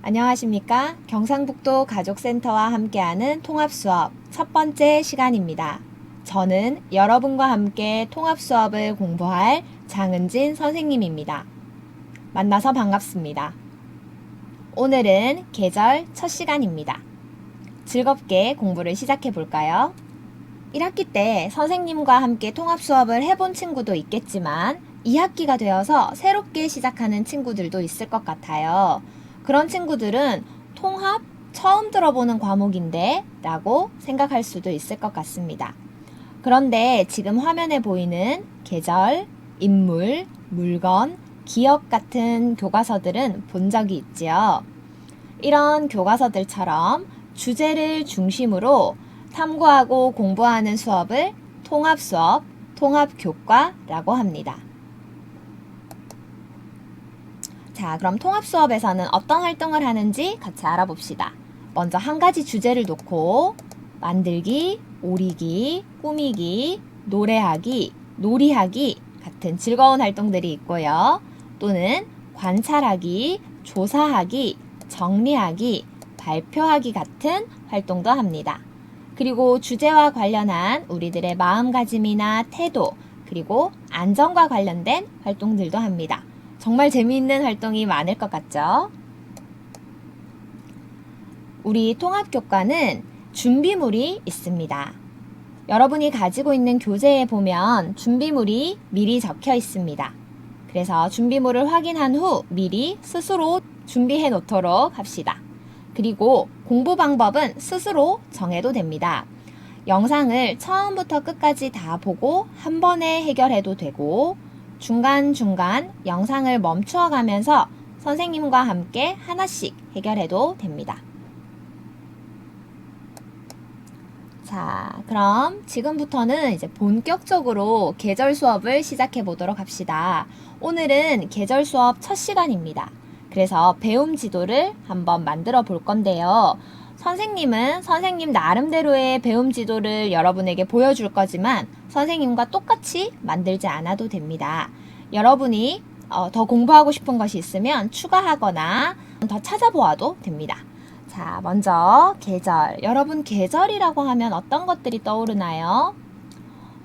안녕하십니까? 경상북도 가족센터와 함께하는 통합수업 첫 번째 시간입니다. 저는 여러분과 함께 통합수업을 공부할 장은진 선생님입니다. 만나서 반갑습니다. 오늘은 계절 첫 시간입니다. 즐겁게 공부를 시작해 볼까요? 1학기 때 선생님과 함께 통합수업을 해본 친구도 있겠지만 2학기가 되어서 새롭게 시작하는 친구들도 있을 것 같아요. 그런 친구들은 통합 처음 들어보는 과목인데 라고 생각할 수도 있을 것 같습니다. 그런데 지금 화면에 보이는 계절, 인물, 물건, 기억 같은 교과서들은 본 적이 있지요. 이런 교과서들처럼 주제를 중심으로 탐구하고 공부하는 수업을 통합수업, 통합교과라고 합니다. 자, 그럼 통합수업에서는 어떤 활동을 하는지 같이 알아봅시다. 먼저 한 가지 주제를 놓고 만들기, 오리기, 꾸미기, 노래하기, 놀이하기 같은 즐거운 활동들이 있고요. 또는 관찰하기, 조사하기, 정리하기, 발표하기 같은 활동도 합니다. 그리고 주제와 관련한 우리들의 마음가짐이나 태도, 그리고 안전과 관련된 활동들도 합니다. 정말 재미있는 활동이 많을 것 같죠? 우리 통합교과는 준비물이 있습니다. 여러분이 가지고 있는 교재에 보면 준비물이 미리 적혀 있습니다. 그래서 준비물을 확인한 후 미리 스스로 준비해 놓도록 합시다. 그리고 공부 방법은 스스로 정해도 됩니다. 영상을 처음부터 끝까지 다 보고 한 번에 해결해도 되고 중간중간 영상을 멈추어 가면서 선생님과 함께 하나씩 해결해도 됩니다. 자, 그럼 지금부터는 이제 본격적으로 계절 수업을 시작해 보도록 합시다. 오늘은 계절 수업 첫 시간입니다. 그래서 배움 지도를 한번 만들어 볼 건데요. 선생님은 선생님 나름대로의 배움 지도를 여러분에게 보여줄 거지만 선생님과 똑같이 만들지 않아도 됩니다. 여러분이 더 공부하고 싶은 것이 있으면 추가하거나 더 찾아보아도 됩니다. 자, 먼저 계절. 여러분 계절이라고 하면 어떤 것들이 떠오르나요?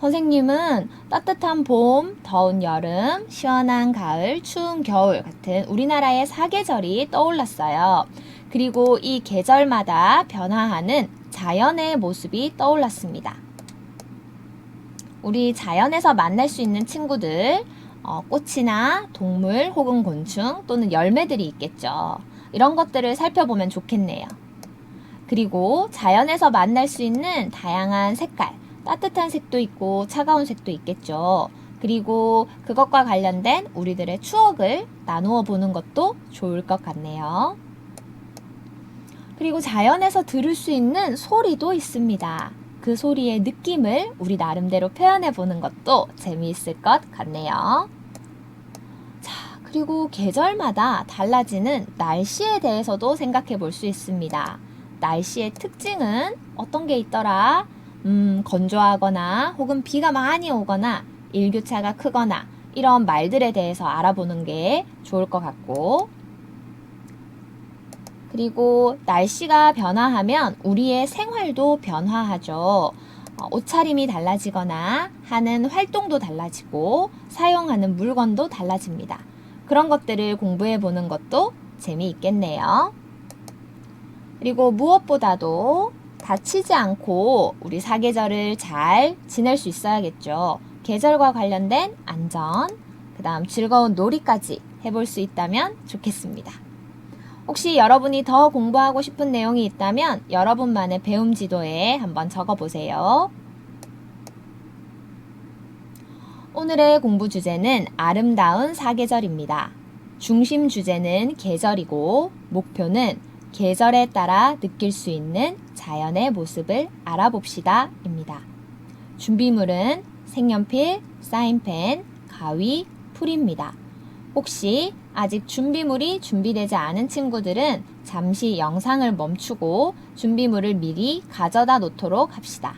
선생님은 따뜻한 봄, 더운 여름, 시원한 가을, 추운 겨울 같은 우리나라의 사계절이 떠올랐어요. 그리고 이 계절마다 변화하는 자연의 모습이 떠올랐습니다. 우리 자연에서 만날 수 있는 친구들, 꽃이나 동물 혹은 곤충 또는 열매들이 있겠죠. 이런 것들을 살펴보면 좋겠네요. 그리고 자연에서 만날 수 있는 다양한 색깔, 따뜻한 색도 있고 차가운 색도 있겠죠. 그리고 그것과 관련된 우리들의 추억을 나누어 보는 것도 좋을 것 같네요. 그리고 자연에서 들을 수 있는 소리도 있습니다. 그 소리의 느낌을 우리 나름대로 표현해 보는 것도 재미있을 것 같네요. 자, 그리고 계절마다 달라지는 날씨에 대해서도 생각해 볼 수 있습니다. 날씨의 특징은 어떤 게 있더라? 건조하거나 혹은 비가 많이 오거나 일교차가 크거나 이런 말들에 대해서 알아보는 게 좋을 것 같고, 그리고 날씨가 변화하면 우리의 생활도 변화하죠. 옷차림이 달라지거나 하는 활동도 달라지고 사용하는 물건도 달라집니다. 그런 것들을 공부해 보는 것도 재미있겠네요. 그리고 무엇보다도 다치지 않고 우리 사계절을 잘 지낼 수 있어야겠죠. 계절과 관련된 안전, 그 다음 즐거운 놀이까지 해볼 수 있다면 좋겠습니다. 혹시 여러분이 더 공부하고 싶은 내용이 있다면 여러분만의 배움 지도에 한번 적어보세요. 오늘의 공부 주제는 아름다운 사계절입니다. 중심 주제는 계절이고 목표는 계절에 따라 느낄 수 있는 자연의 모습을 알아봅시다 입니다. 준비물은 색연필, 사인펜, 가위, 풀입니다. 혹시 아직 준비물이 준비되지 않은 친구들은 잠시 영상을 멈추고 준비물을 미리 가져다 놓도록 합시다.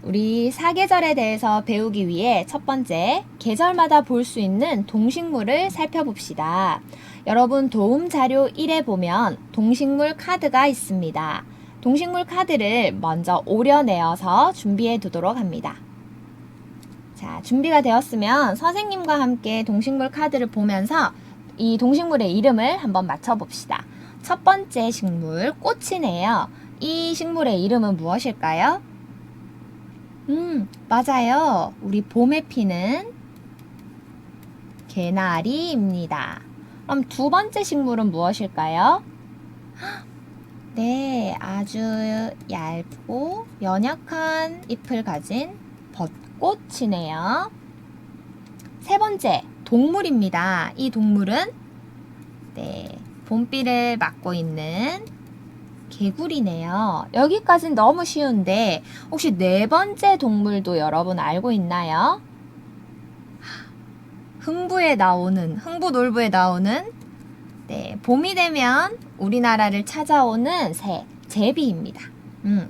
우리 사계절에 대해서 배우기 위해 첫 번째, 계절마다 볼 수 있는 동식물을 살펴봅시다. 여러분 도움 자료 1에 보면 동식물 카드가 있습니다. 동식물 카드를 먼저 오려내어서 준비해 두도록 합니다. 자, 준비가 되었으면 선생님과 함께 동식물 카드를 보면서 이 동식물의 이름을 한번 맞춰봅시다. 첫 번째 식물, 꽃이네요. 이 식물의 이름은 무엇일까요? 맞아요. 우리 봄에 피는 개나리입니다. 그럼 두 번째 식물은 무엇일까요? 네, 아주 얇고 연약한 잎을 가진 벚꽃이네요. 세 번째, 동물입니다. 이 동물은 봄비를 맞고 있는 개구리네요. 여기까지는 너무 쉬운데 혹시 네 번째 동물도 여러분 알고 있나요? 흥부놀부에 나오는 봄이 되면 우리나라를 찾아오는 새, 제비입니다.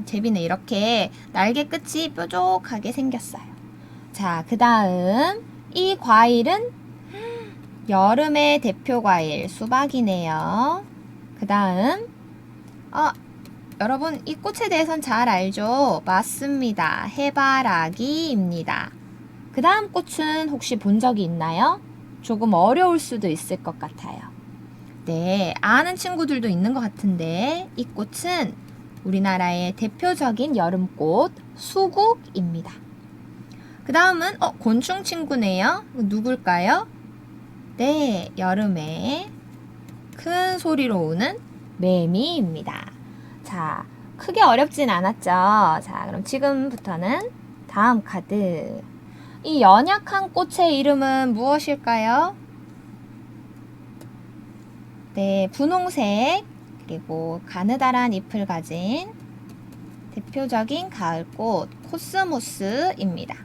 제비는 이렇게 날개 끝이 뾰족하게 생겼어요. 자, 그 다음 이 과일은 여름의 대표 과일 수박이네요. 그 다음 여러분 이 꽃에 대해서는 잘 알죠? 맞습니다. 해바라기입니다. 그 다음 꽃은 혹시 본 적이 있나요? 조금 어려울 수도 있을 것 같아요. 네, 아는 친구들도 있는 것 같은데 이 꽃은 우리나라의 대표적인 여름꽃 수국입니다. 그 다음은 곤충 친구네요. 누굴까요? 네, 여름에 큰 소리로 우는 매미입니다. 자, 크게 어렵진 않았죠? 자, 그럼 지금부터는 다음 카드. 이 연약한 꽃의 이름은 무엇일까요? 네, 분홍색 그리고 가느다란 잎을 가진 대표적인 가을꽃 코스모스입니다.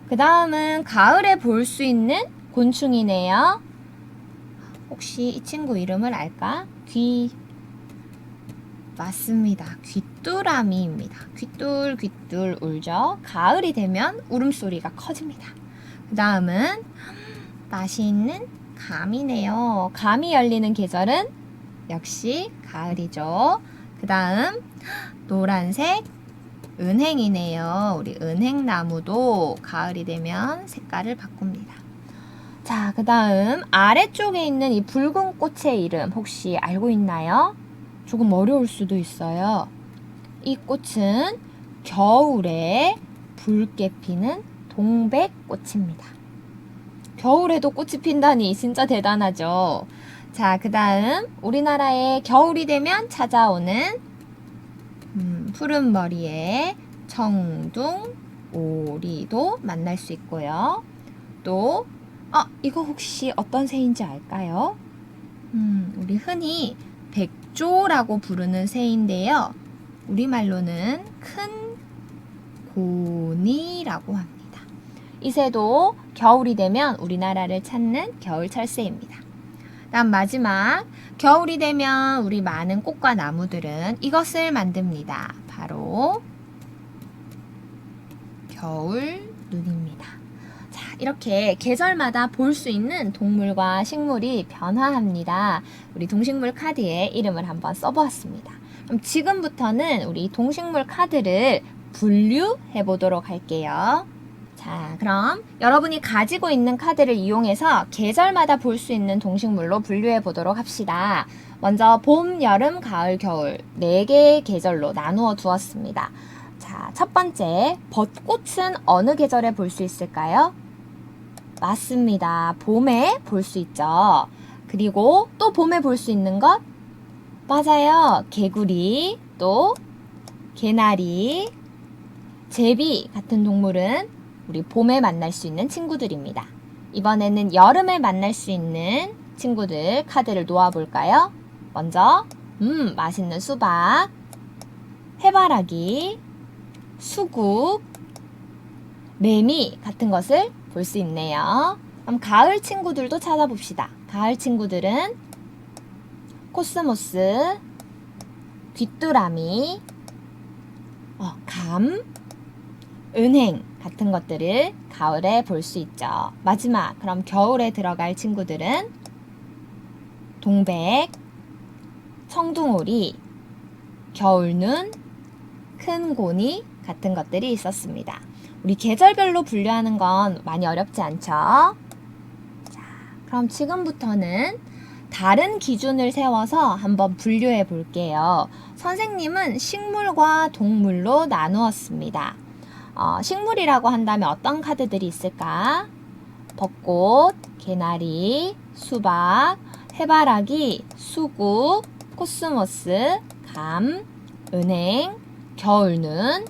그 다음은 가을에 볼 수 있는 곤충이네요. 혹시 이 친구 이름을 알까? 맞습니다. 귀뚜라미입니다. 귀뚤귀뚤 울죠. 가을이 되면 울음소리가 커집니다. 그 다음은 맛있는 감이네요. 감이 열리는 계절은 역시 가을이죠. 그 다음 노란색 은행이네요. 우리 은행나무도 가을이 되면 색깔을 바꿉니다. 자, 그 다음 아래쪽에 있는 이 붉은 꽃의 이름 혹시 알고 있나요? 조금 어려울 수도 있어요. 이 꽃은 겨울에 붉게 피는 동백꽃입니다. 겨울에도 꽃이 핀다니 진짜 대단하죠. 자, 그 다음 우리나라에 겨울이 되면 찾아오는 푸른 머리에 청둥 오리도 만날 수 있고요. 또 이거 혹시 어떤 새인지 알까요? 우리 흔히 백조라고 부르는 새인데요. 우리말로는 큰 고니라고 합니다. 이 새도 겨울이 되면 우리나라를 찾는 겨울철새입니다. 다음 마지막, 겨울이 되면 우리 많은 꽃과 나무들은 이것을 만듭니다. 바로 겨울눈입니다. 자, 이렇게 계절마다 볼 수 있는 동물과 식물이 변화합니다. 우리 동식물 카드에 이름을 한번 써보았습니다. 그럼 지금부터는 우리 동식물 카드를 분류해 보도록 할게요. 자, 그럼 여러분이 가지고 있는 카드를 이용해서 계절마다 볼 수 있는 동식물로 분류해 보도록 합시다. 먼저 봄, 여름, 가을, 겨울 4개의 계절로 나누어 두었습니다. 자, 첫 번째, 벚꽃은 어느 계절에 볼 수 있을까요? 맞습니다. 봄에 볼 수 있죠. 그리고 또 봄에 볼 수 있는 것? 맞아요. 개구리, 또 개나리, 제비 같은 동물은 우리 봄에 만날 수 있는 친구들입니다. 이번에는 여름에 만날 수 있는 친구들 카드를 놓아볼까요? 먼저 맛있는 수박, 해바라기, 수국, 매미 같은 것을 볼 수 있네요. 그럼 가을 친구들도 찾아봅시다. 가을 친구들은 코스모스, 귀뚜라미, 감, 은행 같은 것들을 가을에 볼 수 있죠. 마지막, 그럼 겨울에 들어갈 친구들은 동백, 청둥오리, 겨울눈, 큰 고니 같은 것들이 있었습니다. 우리 계절별로 분류하는 건 많이 어렵지 않죠? 자, 그럼 지금부터는 다른 기준을 세워서 한번 분류해 볼게요. 선생님은 식물과 동물로 나누었습니다. 식물이라고 한다면 어떤 카드들이 있을까? 벚꽃, 개나리, 수박, 해바라기, 수국, 코스모스, 감, 은행, 겨울눈,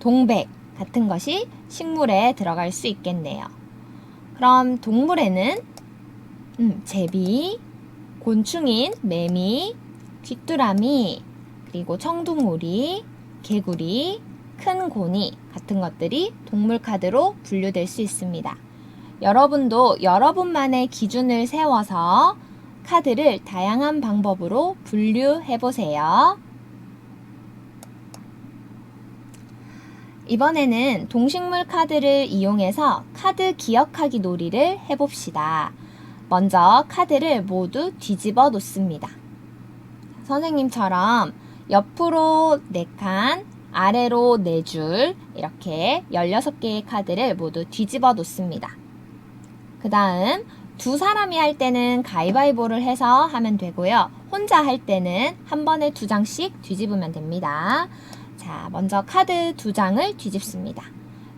동백 같은 것이 식물에 들어갈 수 있겠네요. 그럼 동물에는 제비, 곤충인 매미, 귀뚜라미, 그리고 청둥오리, 개구리, 큰 고니 같은 것들이 동물 카드로 분류될 수 있습니다. 여러분도 여러분만의 기준을 세워서 카드를 다양한 방법으로 분류해 보세요. 이번에는 동식물 카드를 이용해서 카드 기억하기 놀이를 해봅시다. 먼저 카드를 모두 뒤집어 놓습니다. 선생님처럼 옆으로 4칸, 아래로 4줄 이렇게 16개의 카드를 모두 뒤집어 놓습니다. 그 다음 두 사람이 할 때는 가위바위보를 해서 하면 되고요. 혼자 할 때는 한 번에 2장씩 뒤집으면 됩니다. 자, 먼저 카드 2장을 뒤집습니다.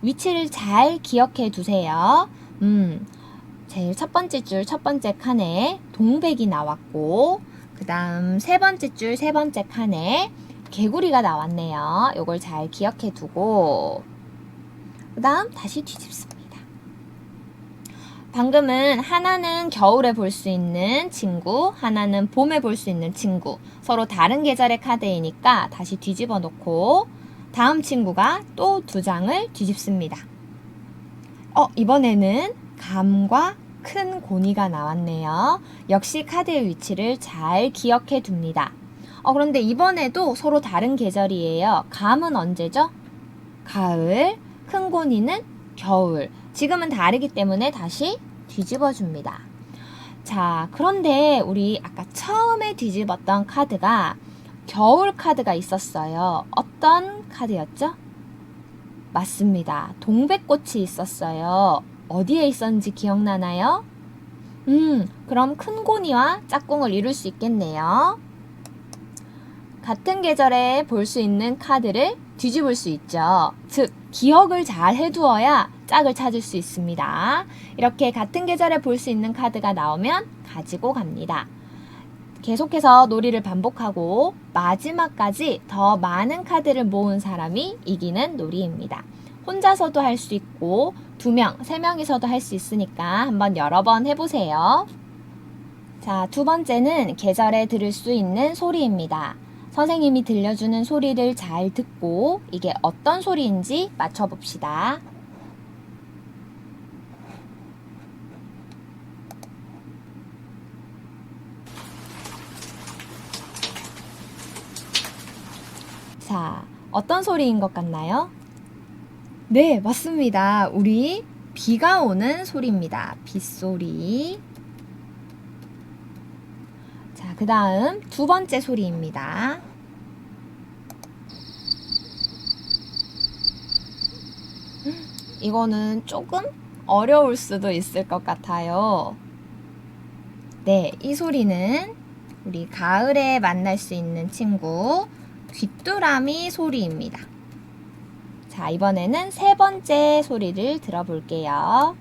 위치를 잘 기억해 두세요. 제일 첫 번째 줄 첫 번째 칸에 동백이 나왔고, 그 다음 세 번째 줄 세 번째 칸에 개구리가 나왔네요. 요걸 잘 기억해 두고, 그 다음 다시 뒤집습니다. 방금은 하나는 겨울에 볼 수 있는 친구, 하나는 봄에 볼 수 있는 친구, 서로 다른 계절의 카드이니까 다시 뒤집어 놓고 다음 친구가 또 2장을 뒤집습니다. 이번에는 감과 큰 고니가 나왔네요. 역시 카드의 위치를 잘 기억해 둡니다. 그런데 이번에도 서로 다른 계절이에요. 감은 언제죠? 가을, 큰 고니는 겨울. 지금은 다르기 때문에 다시 뒤집어 줍니다. 자, 그런데 우리 아까 처음에 뒤집었던 카드가 겨울 카드가 있었어요. 어떤 카드였죠? 맞습니다. 동백꽃이 있었어요. 어디에 있었는지 기억나나요? 그럼 큰 고니와 짝꿍을 이룰 수 있겠네요. 같은 계절에 볼 수 있는 카드를 뒤집을 수 있죠. 즉, 기억을 잘 해두어야 짝을 찾을 수 있습니다. 이렇게 같은 계절에 볼 수 있는 카드가 나오면 가지고 갑니다. 계속해서 놀이를 반복하고 마지막까지 더 많은 카드를 모은 사람이 이기는 놀이입니다. 혼자서도 할 수 있고 2명, 3명이서도 할 수 있으니까 한번 여러 번 해보세요. 자, 두 번째는 계절에 들을 수 있는 소리입니다. 선생님이 들려주는 소리를 잘 듣고 이게 어떤 소리인지 맞춰봅시다. 자, 어떤 소리인 것 같나요? 네, 맞습니다. 우리 비가 오는 소리입니다. 빗소리. 자, 그 다음 2번째 소리입니다. 이거는 조금 어려울 수도 있을 것 같아요. 네, 이 소리는 우리 가을에 만날 수 있는 친구 귀뚜라미 소리입니다. 자, 이번에는 3번째 소리를 들어볼게요.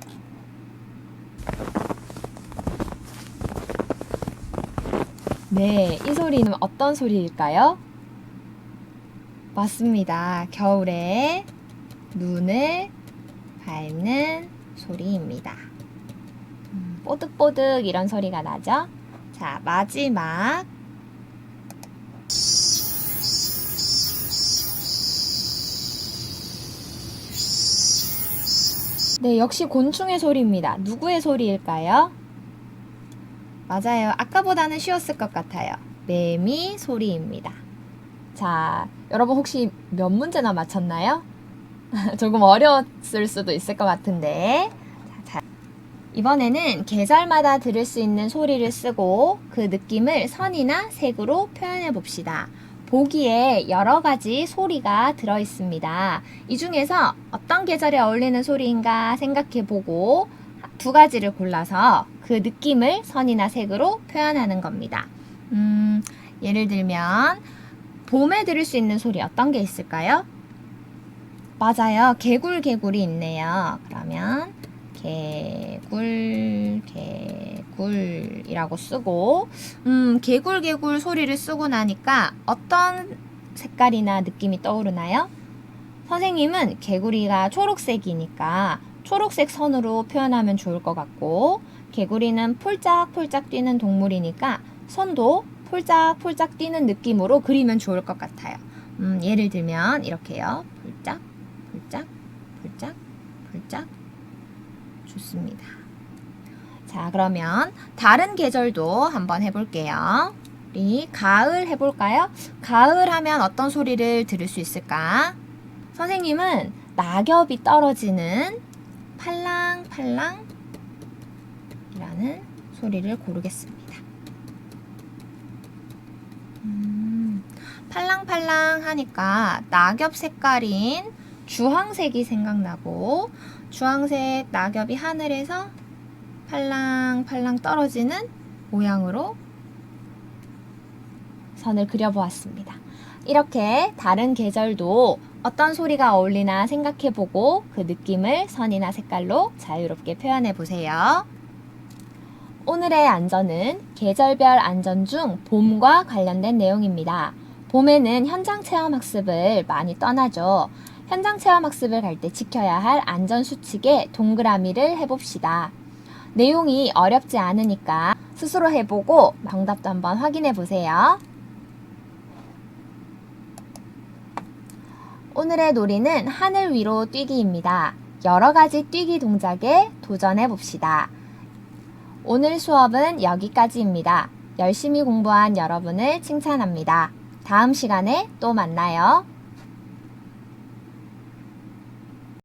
네, 이 소리는 어떤 소리일까요? 맞습니다. 겨울에 눈을 밟는 소리입니다. 뽀득뽀득 이런 소리가 나죠? 자, 마지막 네, 역시 곤충의 소리입니다. 누구의 소리일까요? 맞아요. 아까보다는 쉬웠을 것 같아요. 매미 소리입니다. 자, 여러분 혹시 몇 문제나 맞췄나요? 조금 어려웠을 수도 있을 것 같은데. 이번에는 계절마다 들을 수 있는 소리를 쓰고 그 느낌을 선이나 색으로 표현해 봅시다. 보기에 여러 가지 소리가 들어 있습니다. 이 중에서 어떤 계절에 어울리는 소리인가 생각해 보고 두 가지를 골라서 그 느낌을 선이나 색으로 표현하는 겁니다. 예를 들면 봄에 들을 수 있는 소리 어떤 게 있을까요? 맞아요. 개굴개굴이 있네요. 그러면 개굴이라고 쓰고 개굴개굴 소리를 쓰고 나니까 어떤 색깔이나 느낌이 떠오르나요? 선생님은 개구리가 초록색이니까 초록색 선으로 표현하면 좋을 것 같고 개구리는 폴짝폴짝 뛰는 동물이니까 선도 폴짝폴짝 뛰는 느낌으로 그리면 좋을 것 같아요. 예를 들면 이렇게요. 폴짝 폴짝 폴짝 폴짝. 좋습니다. 자, 그러면 다른 계절도 한번 해볼게요. 우리 가을 해볼까요? 가을 하면 어떤 소리를 들을 수 있을까? 선생님은 낙엽이 떨어지는 팔랑팔랑 이라는 소리를 고르겠습니다. 팔랑팔랑 하니까 낙엽 색깔인 주황색이 생각나고 주황색 낙엽이 하늘에서 팔랑팔랑 떨어지는 모양으로 선을 그려보았습니다. 이렇게 다른 계절도 어떤 소리가 어울리나 생각해보고 그 느낌을 선이나 색깔로 자유롭게 표현해보세요. 오늘의 안전은 계절별 안전 중 봄과 관련된 내용입니다. 봄에는 현장 체험 학습을 많이 떠나죠. 현장 체험 학습을 갈 때 지켜야 할 안전 수칙에 동그라미를 해봅시다. 내용이 어렵지 않으니까 스스로 해보고 정답도 한번 확인해 보세요. 오늘의 놀이는 하늘 위로 뛰기입니다. 여러 가지 뛰기 동작에 도전해 봅시다. 오늘 수업은 여기까지입니다. 열심히 공부한 여러분을 칭찬합니다. 다음 시간에 또 만나요.